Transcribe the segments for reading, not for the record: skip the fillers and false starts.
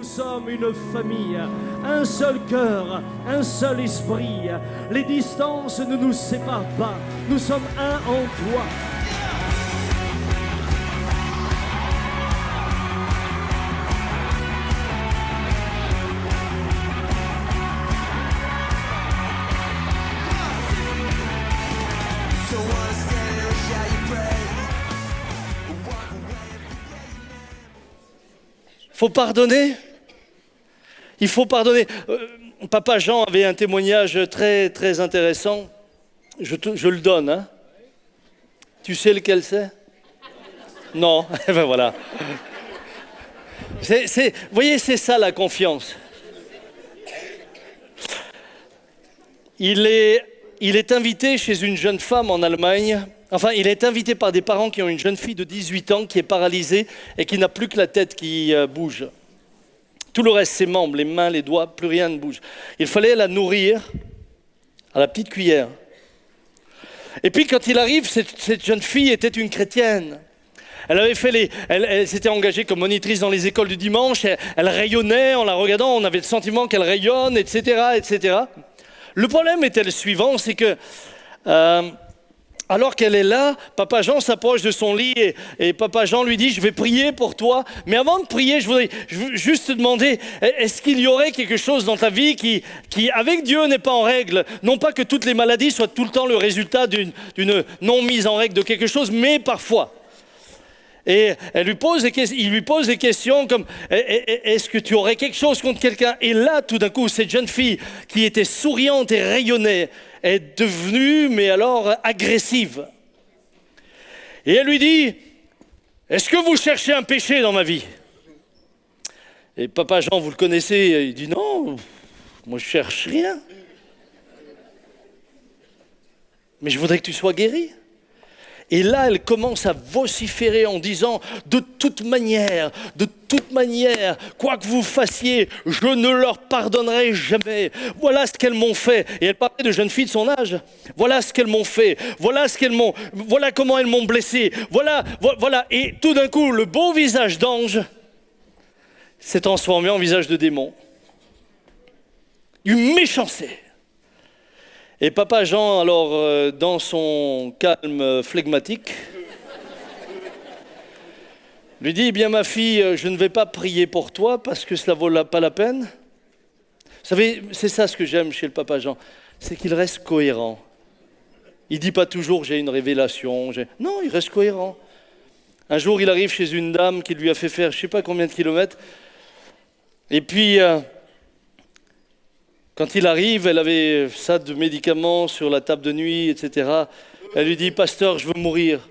sommes une famille, un seul cœur, un seul esprit. Les distances ne nous séparent pas, nous sommes un en toi. Faut pardonner. Il faut pardonner. Papa Jean avait un témoignage très, très intéressant. Je le donne. Hein. Tu sais lequel c'est? Non. Eh ben voilà. Vous voyez, c'est ça la confiance. Il est invité chez une jeune femme en Allemagne. Enfin, il est invité par des parents qui ont une jeune fille de 18 ans qui est paralysée et qui n'a plus que la tête qui bouge. Tout le reste, ses membres, les mains, les doigts, plus rien ne bouge. Il fallait la nourrir à la petite cuillère. Et puis quand il arrive, cette jeune fille était une chrétienne. Elle avait fait elle s'était engagée comme monitrice dans les écoles du dimanche. Elle rayonnait en la regardant. On avait le sentiment qu'elle rayonne, etc., etc. Le problème était le suivant, c'est que alors qu'elle est là, Papa Jean s'approche de son lit et Papa Jean lui dit « Je vais prier pour toi, mais avant de prier, je veux juste te demander, est-ce qu'il y aurait quelque chose dans ta vie qui, avec Dieu, n'est pas en règle? Non pas que toutes les maladies soient tout le temps le résultat d'une non-mise en règle de quelque chose, mais parfois. » Et il lui pose des questions comme « Est-ce que tu aurais quelque chose contre quelqu'un ?» Et là, tout d'un coup, cette jeune fille qui était souriante et rayonnait est devenue, mais alors, agressive. Et elle lui dit « Est-ce que vous cherchez un péché dans ma vie ?» Et Papa Jean, vous le connaissez, il dit « Non, moi je cherche rien. Mais je voudrais que tu sois guéri. » Et là, elle commence à vociférer en disant « de toute manière, quoi que vous fassiez, je ne leur pardonnerai jamais. Voilà ce qu'elles m'ont fait. » Et elle parlait de jeunes filles de son âge. « Voilà ce qu'elles m'ont fait. Voilà comment elles m'ont blessé. Voilà. » Et tout d'un coup, le beau visage d'ange s'est transformé en visage de démon. Une méchanceté. Et Papa Jean, alors, dans son calme flegmatique, lui dit « Eh bien, ma fille, je ne vais pas prier pour toi parce que cela ne vaut pas la peine. » Vous savez, c'est ça ce que j'aime chez le Papa Jean, c'est qu'il reste cohérent. Il ne dit pas toujours « j'ai une révélation ». Non, il reste cohérent. Un jour, il arrive chez une dame qui lui a fait faire je ne sais pas combien de kilomètres. Et puis... quand il arrive, elle avait ça de médicaments sur la table de nuit, etc. Elle lui dit « Pasteur, je veux mourir. »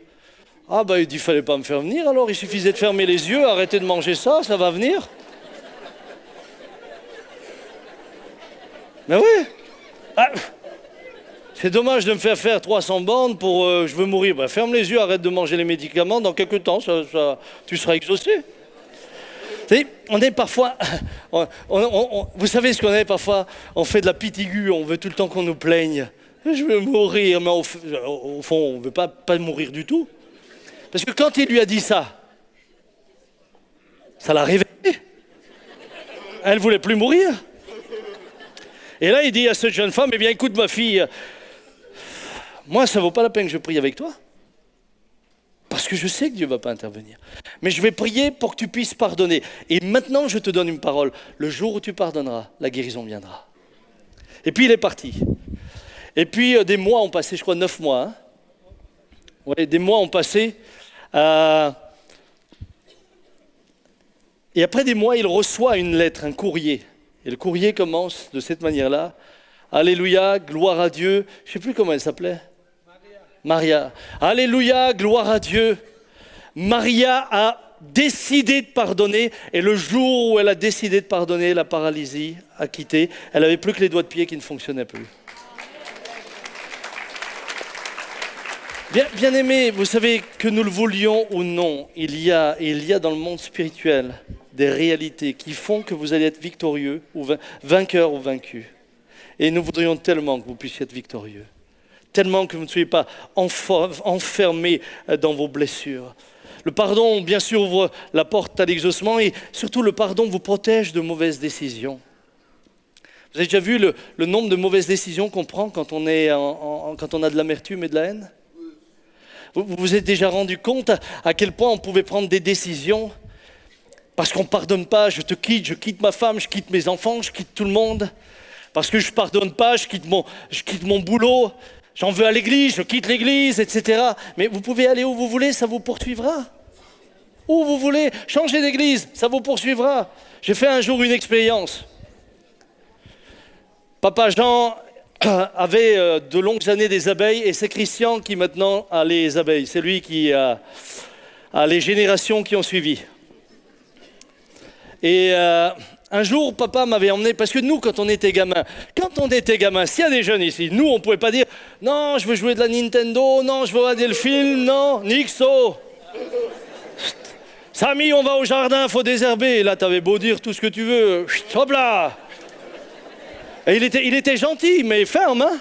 Ah ben il dit « Fallait pas me faire venir alors, il suffisait de fermer les yeux, arrêter de manger ça, ça va venir. » Mais oui. Ah, c'est dommage de me faire faire 300 bandes pour « je veux mourir ». Ben, ferme les yeux, arrête de manger les médicaments, dans quelques temps, tu seras exaucé. Vous savez, on est parfois, vous savez ce qu'on est parfois, on fait de la pitiguë, on veut tout le temps qu'on nous plaigne. Je veux mourir, mais au fond, on ne veut pas mourir du tout. Parce que quand il lui a dit ça l'a réveillée. Elle ne voulait plus mourir. Et là, il dit à cette jeune femme, eh bien écoute ma fille, moi ça ne vaut pas la peine que je prie avec toi. Parce que je sais que Dieu ne va pas intervenir. Mais je vais prier pour que tu puisses pardonner. Et maintenant, je te donne une parole. Le jour où tu pardonneras, la guérison viendra. Et puis, il est parti. Et puis, des mois ont passé, je crois 9 mois. Hein. Ouais, des mois ont passé. Et après des mois, il reçoit une lettre, un courrier. Et le courrier commence de cette manière-là. Alléluia, gloire à Dieu. Je ne sais plus comment elle s'appelait. Maria. Alléluia, gloire à Dieu. Maria a décidé de pardonner et le jour où elle a décidé de pardonner, la paralysie a quitté. Elle n'avait plus que les doigts de pied qui ne fonctionnaient plus. Bien aimés, vous savez que nous le voulions ou non, il y a dans le monde spirituel des réalités qui font que vous allez être victorieux, ou vainqueur ou vaincu. Et nous voudrions tellement que vous puissiez être victorieux. Tellement que vous ne soyez pas enfermés dans vos blessures. Le pardon, bien sûr, ouvre la porte à l'exaucement et surtout le pardon vous protège de mauvaises décisions. Vous avez déjà vu le nombre de mauvaises décisions qu'on prend quand on a de l'amertume et de la haine? Vous vous êtes déjà rendu compte à quel point on pouvait prendre des décisions parce qu'on ne pardonne pas, je quitte ma femme, je quitte mes enfants, je quitte tout le monde. Parce que je ne pardonne pas, je quitte mon boulot, j'en veux à l'église, je quitte l'église, etc. Mais vous pouvez aller où vous voulez, ça vous poursuivra. Où vous voulez, changez d'église, ça vous poursuivra. J'ai fait un jour une expérience. Papa Jean avait de longues années des abeilles et c'est Christian qui maintenant a les abeilles. C'est lui qui a les générations qui ont suivi. Et un jour, papa m'avait emmené, parce que nous, quand on était gamin, s'il y a des jeunes ici, nous, on ne pouvait pas dire « Non, je veux jouer de la Nintendo, non, je veux regarder le film, non, nixo !» Samy, on va au jardin, faut désherber. Et là, t'avais beau dire tout ce que tu veux, hop là. Et il était gentil, mais ferme, hein.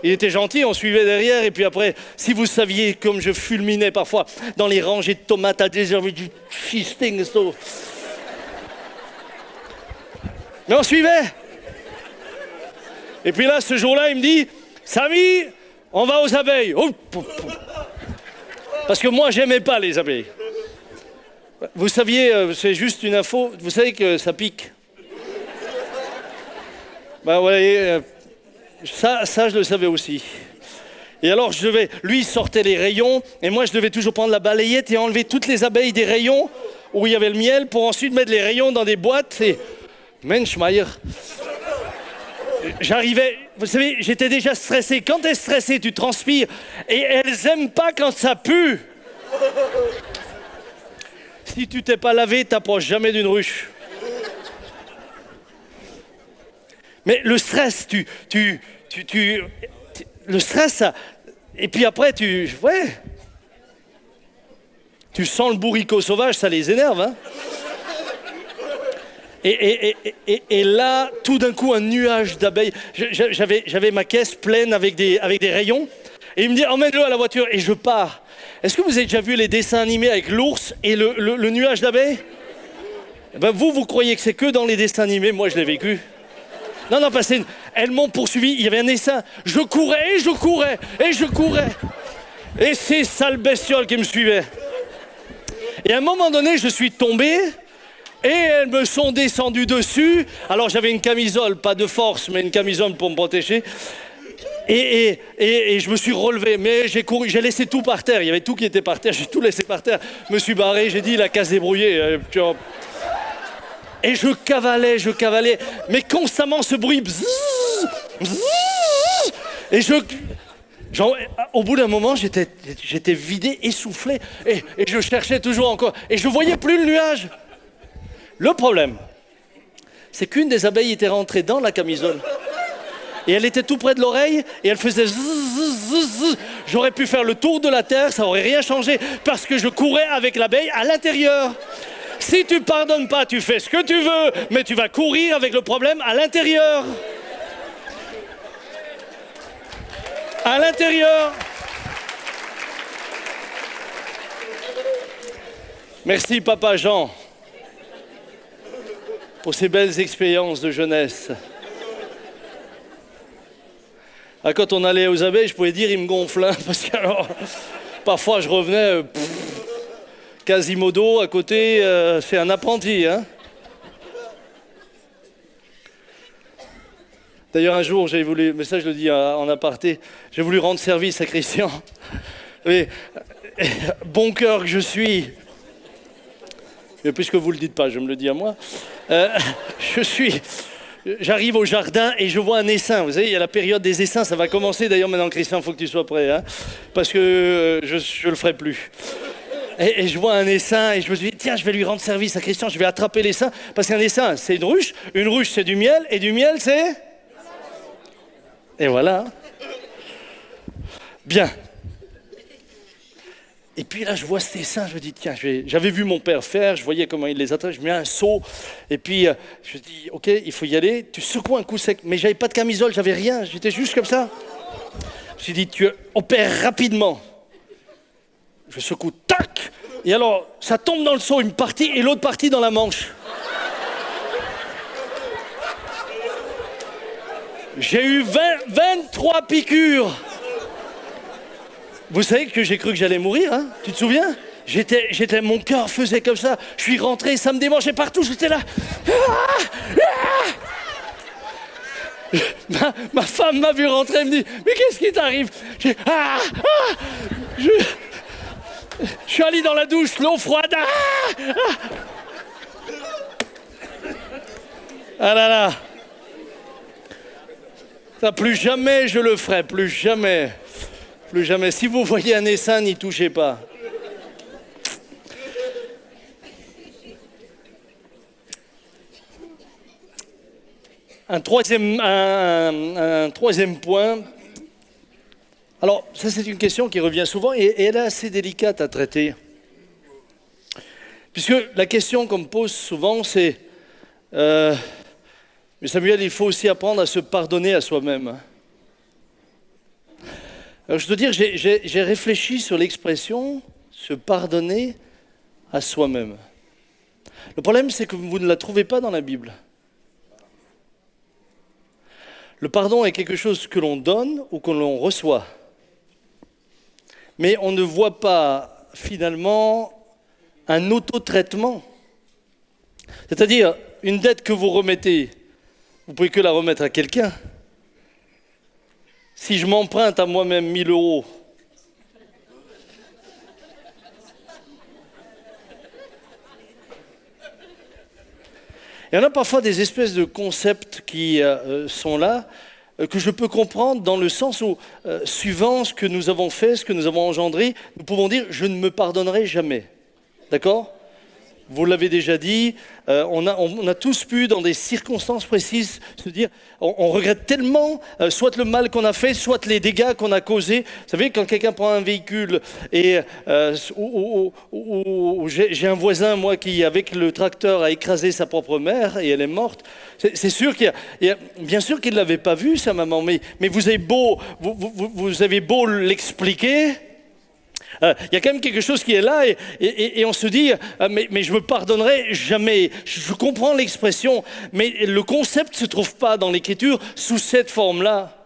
Il était gentil, on suivait derrière, et puis après, si vous saviez comme je fulminais parfois dans les rangées de tomates à désherber du cheesting, mais on suivait. Et puis là, ce jour-là, il me dit, Samy, on va aux abeilles. Parce que moi, j'aimais pas les abeilles. Vous saviez, c'est juste une info, vous savez que ça pique. Ben ouais, ça, je le savais aussi. Et alors, lui, il sortait les rayons, et moi, je devais toujours prendre la balayette et enlever toutes les abeilles des rayons où il y avait le miel, pour ensuite mettre les rayons dans des boîtes. Et Menschmeier. J'arrivais, vous savez, j'étais déjà stressé. Quand t'es stressé, tu transpires. Et elles aiment pas quand ça pue. Si tu t'es pas lavé, t'approches jamais d'une ruche. Mais le stress, le stress, ça, et puis après, tu sens le bourricot sauvage, ça les énerve, hein. Et là, tout d'un coup, un nuage d'abeilles. J'avais ma caisse pleine avec des rayons. Et il me dit, emmène-le à la voiture. Et je pars. Est-ce que vous avez déjà vu les dessins animés avec l'ours et le nuage d'abeilles? Ben vous croyez que c'est que dans les dessins animés. Moi, je l'ai vécu. Non, parce que elles m'ont poursuivi. Il y avait un essaim. Je courais. Et ces sales bestioles qui me suivaient. Et à un moment donné, je suis tombé. Et elles me sont descendues dessus. Alors j'avais une camisole, pas de force, mais une camisole pour me protéger. Et je me suis relevé, mais j'ai couru, j'ai laissé tout par terre. Il y avait tout qui était par terre, j'ai tout laissé par terre. Je me suis barré, j'ai dit la case débrouillée. Et je cavalais, mais constamment ce bruit. Bzzz, bzzz, et au bout d'un moment, j'étais vidé, essoufflé, et je cherchais toujours encore. Et je ne voyais plus le nuage. Le problème, c'est qu'une des abeilles était rentrée dans la camisole. Et elle était tout près de l'oreille, et elle faisait zzz, zzz, zzz. J'aurais pu faire le tour de la terre, ça n'aurait rien changé, parce que je courais avec l'abeille à l'intérieur. Si tu pardonnes pas, tu fais ce que tu veux, mais tu vas courir avec le problème à l'intérieur. À l'intérieur. Merci, Papa Jean, pour ces belles expériences de jeunesse. Quand on allait aux abeilles, je pouvais dire, il me gonfle, hein, parce que alors, parfois je revenais, Quasimodo à côté, c'est un apprenti. Hein. D'ailleurs, un jour, j'ai voulu, mais ça je le dis en aparté, j'ai voulu rendre service à Christian. Mais, bon cœur que je suis, mais puisque vous ne le dites pas, je me le dis à moi, j'arrive au jardin et je vois un essaim. Vous savez, il y a la période des essaims, ça va commencer. D'ailleurs, maintenant, Christian, il faut que tu sois prêt, hein, parce que je ne le ferai plus. Et je vois un essaim et je me suis dit, tiens, je vais lui rendre service à Christian, je vais attraper l'essaim, parce qu'un essaim, c'est une ruche, c'est du miel, et du miel, c'est... Et voilà. Bien. Et puis là, je vois cet essaim, je me dis, tiens, j'avais vu mon père faire, je voyais comment il les attrape, je mets un seau, et puis je me dis, ok, il faut y aller, tu secoues un coup sec, mais j'avais pas de camisole, j'avais rien, j'étais juste comme ça. Je me suis dit, tu opères rapidement. Je secoue, tac, Et alors, ça tombe dans le seau, une partie, et l'autre partie dans la manche. J'ai eu 23 piqûres. Vous savez que j'ai cru que j'allais mourir, hein? Tu te souviens? Mon cœur faisait comme ça. Je suis rentré, ça me démangeait partout, j'étais là. Ma femme m'a vu rentrer, elle me dit, mais qu'est-ce qui t'arrive? Je suis allé dans la douche, l'eau froide. Ah là là. Ça, plus jamais je le ferai, plus jamais. Plus jamais. Si vous voyez un essaim, n'y touchez pas. Un troisième point. Alors, ça c'est une question qui revient souvent et elle est assez délicate à traiter. Puisque la question qu'on me pose souvent c'est mais Samuel, il faut aussi apprendre à se pardonner à soi-même. Alors je dois dire, j'ai réfléchi sur l'expression se pardonner à soi-même. Le problème, c'est que vous ne la trouvez pas dans la Bible. Le pardon est quelque chose que l'on donne ou que l'on reçoit. Mais on ne voit pas finalement un autotraitement. C'est-à-dire, une dette que vous remettez, vous ne pouvez que la remettre à quelqu'un. Si je m'emprunte à moi-même 1 000 €, il y en a parfois des espèces de concepts qui sont là, que je peux comprendre dans le sens où, suivant ce que nous avons fait, ce que nous avons engendré, nous pouvons dire « je ne me pardonnerai jamais ». D'accord ? Vous l'avez déjà dit, on a tous pu, dans des circonstances précises, se dire on regrette tellement soit le mal qu'on a fait, soit les dégâts qu'on a causés. Vous savez, quand quelqu'un prend un véhicule et j'ai un voisin, moi, qui, avec le tracteur, a écrasé sa propre mère et elle est morte, c'est sûr bien sûr qu'il ne l'avait pas vu, sa maman, mais vous avez beau l'expliquer. Il y a quand même quelque chose qui est là et on se dit mais je me pardonnerai jamais. Je comprends l'expression, mais le concept ne se trouve pas dans l'Écriture sous cette forme-là.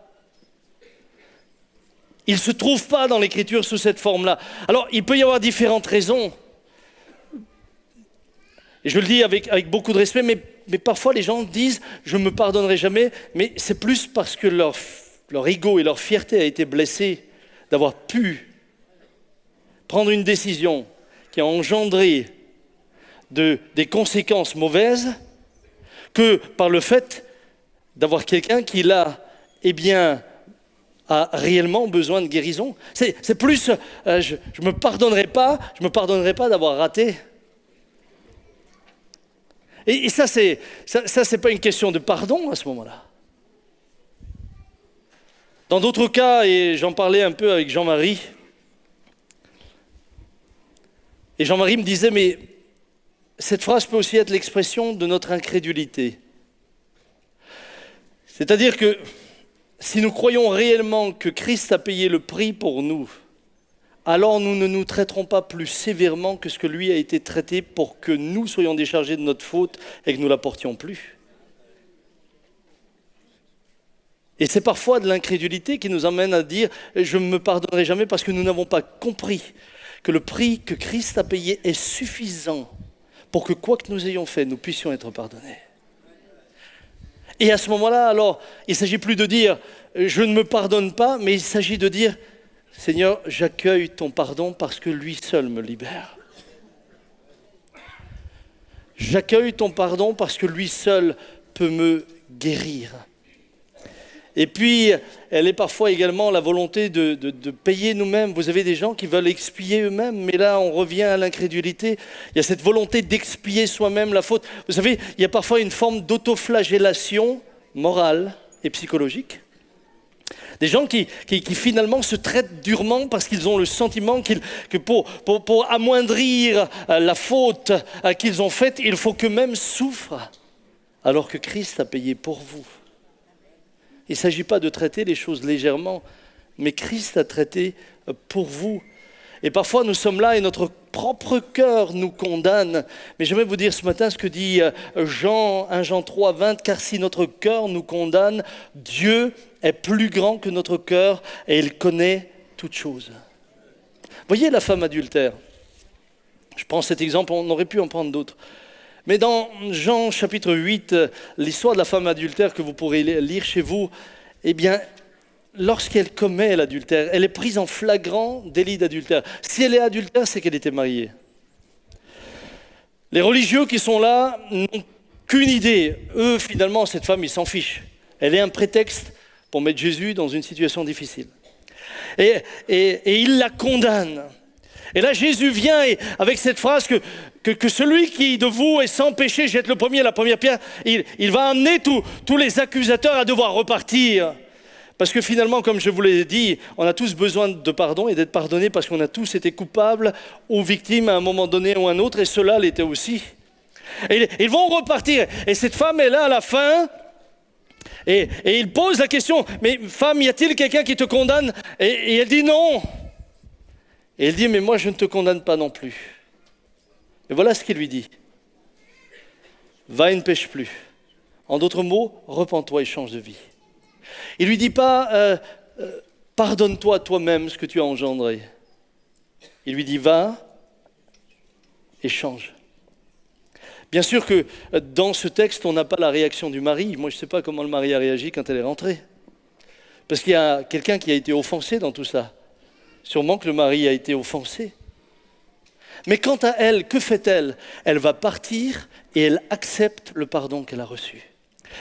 Il ne se trouve pas dans l'Écriture sous cette forme-là. Alors, il peut y avoir différentes raisons. Et je le dis avec beaucoup de respect, mais parfois les gens disent « je ne me pardonnerai jamais », mais c'est plus parce que leur ego et leur fierté a été blessés d'avoir pu prendre une décision qui a engendré des conséquences mauvaises que par le fait d'avoir quelqu'un qui là, a réellement besoin de guérison. C'est plus, je ne me pardonnerai pas d'avoir raté. Et ça, c'est pas une question de pardon à ce moment-là. Dans d'autres cas, et j'en parlais un peu avec Jean-Marie, et Jean-Marie me disait, mais cette phrase peut aussi être l'expression de notre incrédulité. C'est-à-dire que si nous croyons réellement que Christ a payé le prix pour nous, alors nous ne nous traiterons pas plus sévèrement que ce que lui a été traité pour que nous soyons déchargés de notre faute et que nous ne la portions plus. Et c'est parfois de l'incrédulité qui nous amène à dire « je ne me pardonnerai jamais » parce que nous n'avons pas compris que le prix que Christ a payé est suffisant pour que quoi que nous ayons fait, nous puissions être pardonnés. Et à ce moment-là, alors, il ne s'agit plus de dire « je ne me pardonne pas », mais il s'agit de dire « Seigneur, j'accueille ton pardon parce que lui seul me libère. J'accueille ton pardon parce que lui seul peut me guérir. » Et puis, elle est parfois également la volonté de payer nous-mêmes. Vous avez des gens qui veulent expier eux-mêmes, mais là, on revient à l'incrédulité. Il y a cette volonté d'expier soi-même la faute. Vous savez, il y a parfois une forme d'autoflagellation morale et psychologique. Des gens qui finalement se traitent durement parce qu'ils ont le sentiment que pour amoindrir la faute qu'ils ont faite, il faut qu'eux-mêmes souffrent, alors que Christ a payé pour vous. Il ne s'agit pas de traiter les choses légèrement, mais Christ a traité pour vous. Et parfois nous sommes là et notre propre cœur nous condamne. Mais j'aimerais vous dire ce matin ce que dit Jean, 1 Jean 3, 20, car si notre cœur nous condamne, Dieu est plus grand que notre cœur et il connaît toutes choses. Voyez la femme adultère. Je prends cet exemple, on aurait pu en prendre d'autres. Mais dans Jean chapitre 8, l'histoire de la femme adultère que vous pourrez lire chez vous, eh bien, lorsqu'elle commet l'adultère, elle est prise en flagrant délit d'adultère. Si elle est adultère, c'est qu'elle était mariée. Les religieux qui sont là n'ont qu'une idée. Eux, finalement, cette femme, ils s'en fichent. Elle est un prétexte pour mettre Jésus dans une situation difficile. Et ils la condamnent. Et là, Jésus vient et avec cette phrase que celui qui de vous est sans péché jette le premier, la première pierre, il va amener tous les accusateurs à devoir repartir. Parce que finalement, comme je vous l'ai dit, on a tous besoin de pardon et d'être pardonnés parce qu'on a tous été coupables ou victimes à un moment donné ou à un autre, et ceux-là l'étaient aussi. Et ils vont repartir. Et cette femme est là à la fin, et il pose la question, mais femme, y a-t-il quelqu'un qui te condamne ? Et elle dit non. Et il dit, mais moi je ne te condamne pas non plus. Et voilà ce qu'il lui dit. Va et ne pêche plus. En d'autres mots, repens-toi et change de vie. Il ne lui dit pas, pardonne-toi toi-même ce que tu as engendré. Il lui dit, va et change. Bien sûr que dans ce texte, on n'a pas la réaction du mari. Moi, je ne sais pas comment le mari a réagi quand elle est rentrée. Parce qu'il y a quelqu'un qui a été offensé dans tout ça. Sûrement que le mari a été offensé. Mais quant à elle, que fait-elle ? Elle va partir et elle accepte le pardon qu'elle a reçu.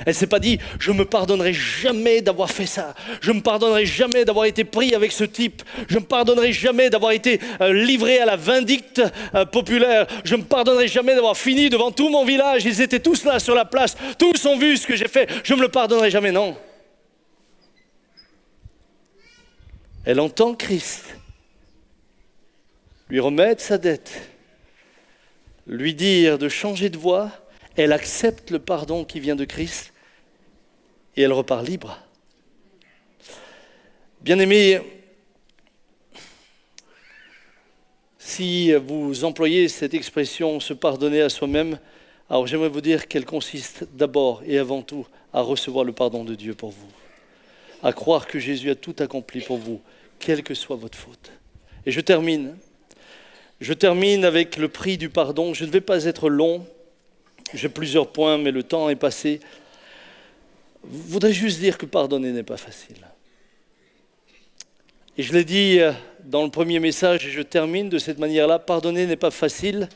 Elle ne s'est pas dit « je ne me pardonnerai jamais d'avoir fait ça, je ne me pardonnerai jamais d'avoir été pris avec ce type, je ne me pardonnerai jamais d'avoir été livré à la vindicte populaire, je ne me pardonnerai jamais d'avoir fini devant tout mon village, ils étaient tous là sur la place, tous ont vu ce que j'ai fait, je ne me le pardonnerai jamais, non. » Elle entend Christ lui remettre sa dette, lui dire de changer de voie, elle accepte le pardon qui vient de Christ et elle repart libre. Bien-aimés, si vous employez cette expression « se pardonner à soi-même », alors j'aimerais vous dire qu'elle consiste d'abord et avant tout à recevoir le pardon de Dieu pour vous, à croire que Jésus a tout accompli pour vous, quelle que soit votre faute. Et je termine avec le prix du pardon. Je ne vais pas être long, j'ai plusieurs points, mais le temps est passé. Je voudrais juste dire que pardonner n'est pas facile. Et je l'ai dit dans le premier message, et je termine de cette manière-là, pardonner n'est pas facile,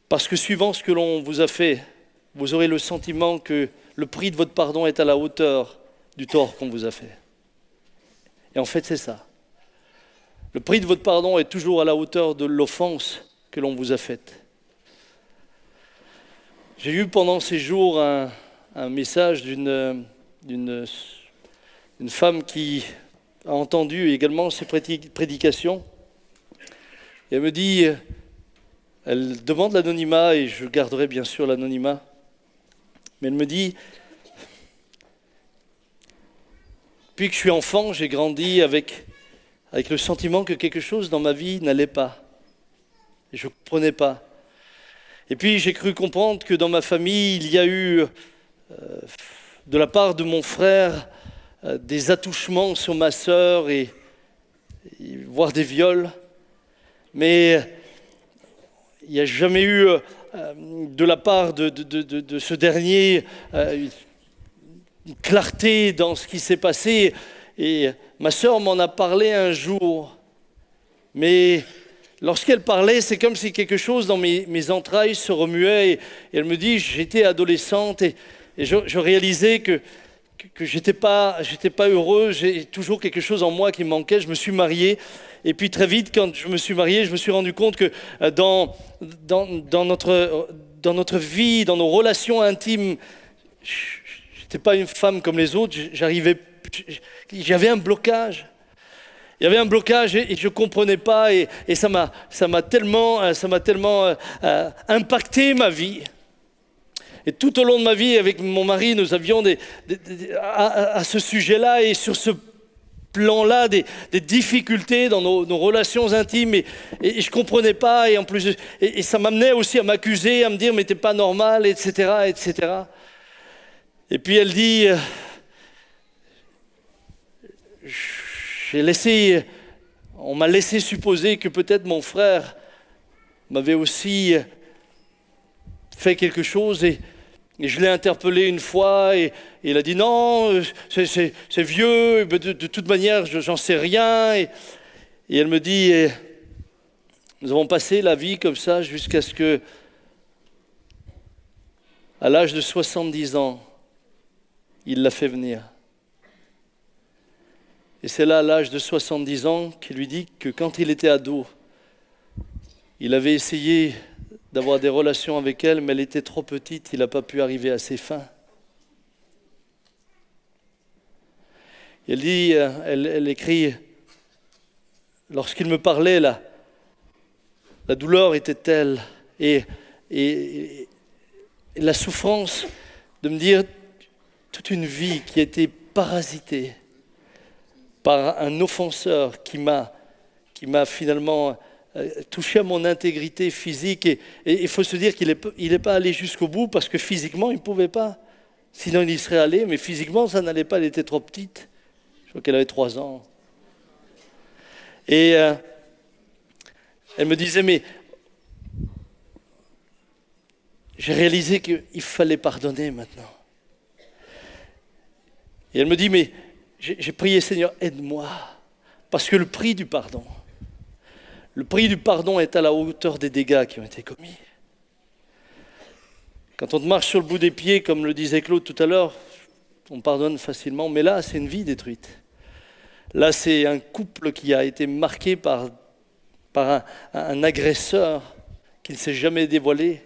parce que suivant ce que l'on vous a fait, vous aurez le sentiment que le prix de votre pardon est à la hauteur du tort qu'on vous a fait. Et en fait, c'est ça. Le prix de votre pardon est toujours à la hauteur de l'offense que l'on vous a faite. J'ai eu pendant ces jours un message d'une femme qui a entendu également ces prédications. Et elle me dit, elle demande l'anonymat, et je garderai bien sûr l'anonymat, mais elle me dit, depuis que je suis enfant, j'ai grandi avec le sentiment que quelque chose dans ma vie n'allait pas. Et je ne comprenais pas. Et puis j'ai cru comprendre que dans ma famille, il y a eu, de la part de mon frère, des attouchements sur ma sœur, voire des viols. Mais il n'y a jamais eu, de la part de ce dernier, une clarté dans ce qui s'est passé. Et ma sœur m'en a parlé un jour. Mais lorsqu'elle parlait, c'est comme si quelque chose dans mes entrailles se remuait. Et elle me dit, j'étais adolescente et je réalisais que j'étais pas heureux. J'ai toujours quelque chose en moi qui me manquait. Je me suis marié. Et puis très vite, quand je me suis marié, je me suis rendu compte que dans notre vie, dans nos relations intimes, j'étais pas une femme comme les autres. J'avais un blocage. Il y avait un blocage et je ne comprenais pas et ça m'a tellement impacté ma vie. Et tout au long de ma vie, avec mon mari, nous avions à ce sujet-là et sur ce plans-là, des difficultés dans nos relations intimes et je ne comprenais pas et en plus et ça m'amenait aussi à m'accuser, à me dire mais t'es pas normal, etc., etc. Et puis elle dit, on m'a laissé supposer que peut-être mon frère m'avait aussi fait quelque chose et je l'ai interpellé une fois et il a dit non, c'est vieux, de toute manière j'en sais rien. Et elle me dit, nous avons passé la vie comme ça jusqu'à ce que, à l'âge de 70 ans, il l'a fait venir. Et c'est là, à l'âge de 70 ans, qu'il lui dit que quand il était ado, il avait essayé d'avoir des relations avec elle, mais elle était trop petite, il n'a pas pu arriver à ses fins. Elle dit, elle écrit, lorsqu'il me parlait, la douleur était telle et la souffrance de me dire toute une vie qui a été parasitée par un offenseur qui m'a finalement touché à mon intégrité physique. Et il faut se dire qu'il n'est pas allé jusqu'au bout parce que physiquement, il ne pouvait pas. Sinon, il y serait allé, mais physiquement, ça n'allait pas, elle était trop petite. Je crois qu'elle avait 3 ans. Et elle me disait, mais j'ai réalisé qu'il fallait pardonner maintenant. Et elle me dit, mais j'ai prié, Seigneur, aide-moi, parce que le prix du pardon est à la hauteur des dégâts qui ont été commis. Quand on te marche sur le bout des pieds, comme le disait Claude tout à l'heure, on pardonne facilement, mais là, c'est une vie détruite. Là, c'est un couple qui a été marqué par un agresseur qui ne s'est jamais dévoilé.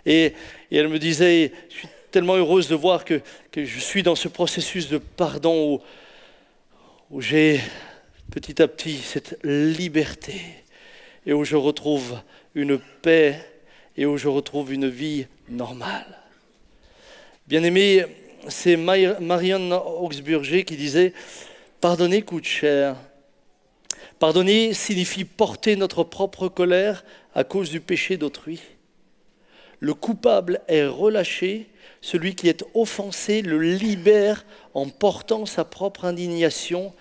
Et elle me disait, je suis tellement heureuse de voir que je suis dans ce processus de pardon où j'ai petit à petit cette liberté et où je retrouve une paix et où je retrouve une vie normale. Bien-aimé, c'est Marion Augsburger qui disait « Pardonner coûte cher. Pardonner signifie porter notre propre colère à cause du péché d'autrui. Le coupable est relâché, celui qui est offensé le libère en portant sa propre indignation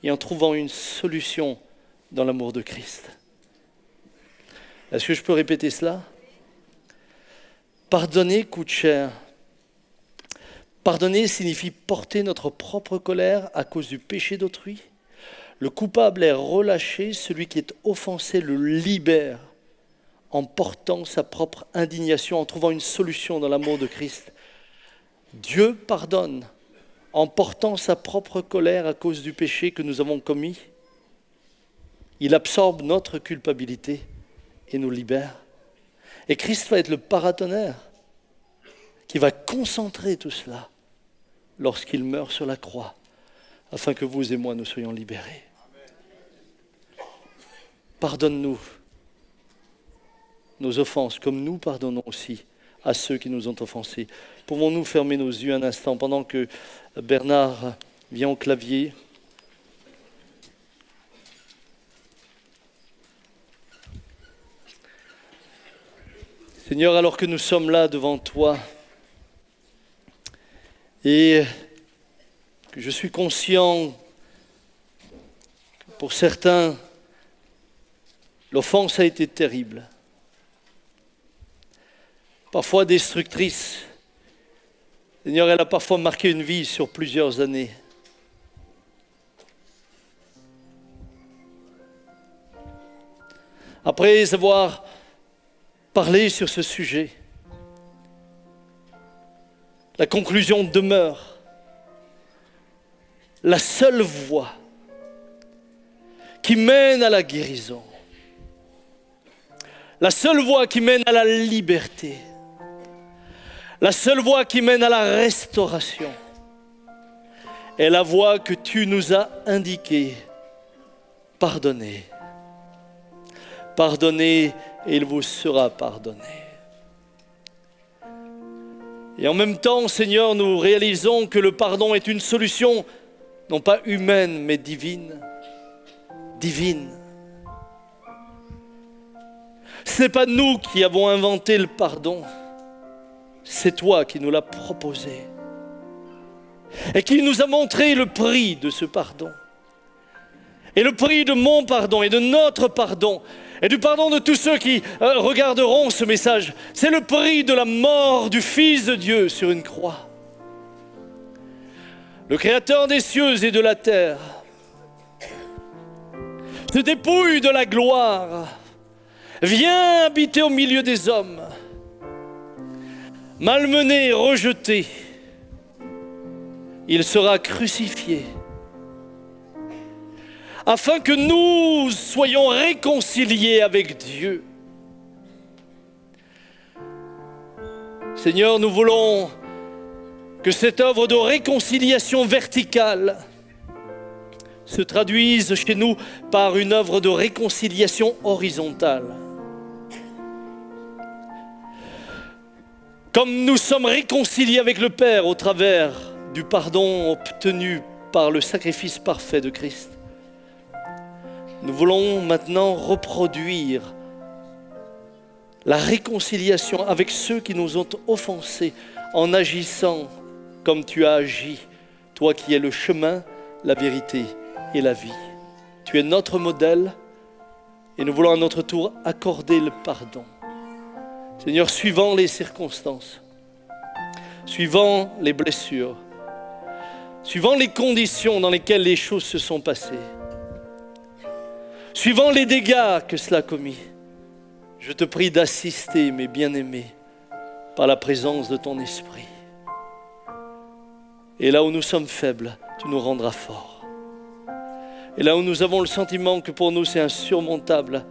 et en trouvant une solution dans l'amour de Christ. » Est-ce que je peux répéter cela? Pardonner coûte cher. Pardonner signifie porter notre propre colère à cause du péché d'autrui. Le coupable est relâché, celui qui est offensé le libère en portant sa propre indignation, en trouvant une solution dans l'amour de Christ. Dieu pardonne en portant sa propre colère à cause du péché que nous avons commis. Il absorbe notre culpabilité et nous libère. Et Christ va être le paratonnerre qui va concentrer tout cela lorsqu'il meurt sur la croix, afin que vous et moi nous soyons libérés. Pardonne-nous nos offenses, comme nous pardonnons aussi à ceux qui nous ont offensés. Pouvons-nous fermer nos yeux un instant pendant que Bernard vient au clavier? Seigneur, alors que nous sommes là devant toi et que je suis conscient que pour certains, l'offense a été terrible, parfois destructrice. Seigneur, elle a parfois marqué une vie sur plusieurs années. Après avoir parlé sur ce sujet, la conclusion demeure. La seule voie qui mène à la guérison, la seule voie qui mène à la liberté, la seule voie qui mène à la restauration est la voie que tu nous as indiquée. Pardonnez. Pardonnez et il vous sera pardonné. Et en même temps, Seigneur, nous réalisons que le pardon est une solution non pas humaine, mais divine. Divine. Ce n'est pas nous qui avons inventé le pardon, c'est toi qui nous l'as proposé et qui nous a montré le prix de ce pardon. Et le prix de mon pardon et de notre pardon et du pardon de tous ceux qui regarderont ce message, c'est le prix de la mort du Fils de Dieu sur une croix. Le Créateur des cieux et de la terre se dépouille de la gloire, vient habiter au milieu des hommes, malmené, rejeté, il sera crucifié, afin que nous soyons réconciliés avec Dieu. Seigneur, nous voulons que cette œuvre de réconciliation verticale se traduise chez nous par une œuvre de réconciliation horizontale. Comme nous sommes réconciliés avec le Père au travers du pardon obtenu par le sacrifice parfait de Christ, nous voulons maintenant reproduire la réconciliation avec ceux qui nous ont offensés en agissant comme tu as agi, toi qui es le chemin, la vérité et la vie. Tu es notre modèle et nous voulons à notre tour accorder le pardon. Seigneur, suivant les circonstances, suivant les blessures, suivant les conditions dans lesquelles les choses se sont passées, suivant les dégâts que cela a commis, je te prie d'assister, mes bien-aimés, par la présence de ton esprit. Et là où nous sommes faibles, tu nous rendras forts. Et là où nous avons le sentiment que pour nous c'est insurmontable,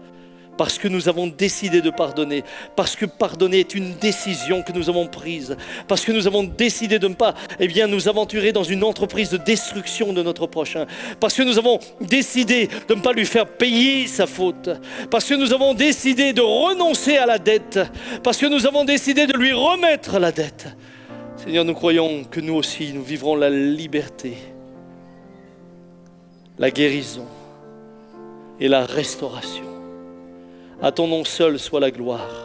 parce que nous avons décidé de pardonner, parce que pardonner est une décision que nous avons prise, parce que nous avons décidé de ne pas nous aventurer dans une entreprise de destruction de notre prochain, parce que nous avons décidé de ne pas lui faire payer sa faute, parce que nous avons décidé de renoncer à la dette, parce que nous avons décidé de lui remettre la dette. Seigneur, nous croyons que nous aussi, nous vivrons la liberté, la guérison et la restauration. À ton nom seul soit la gloire.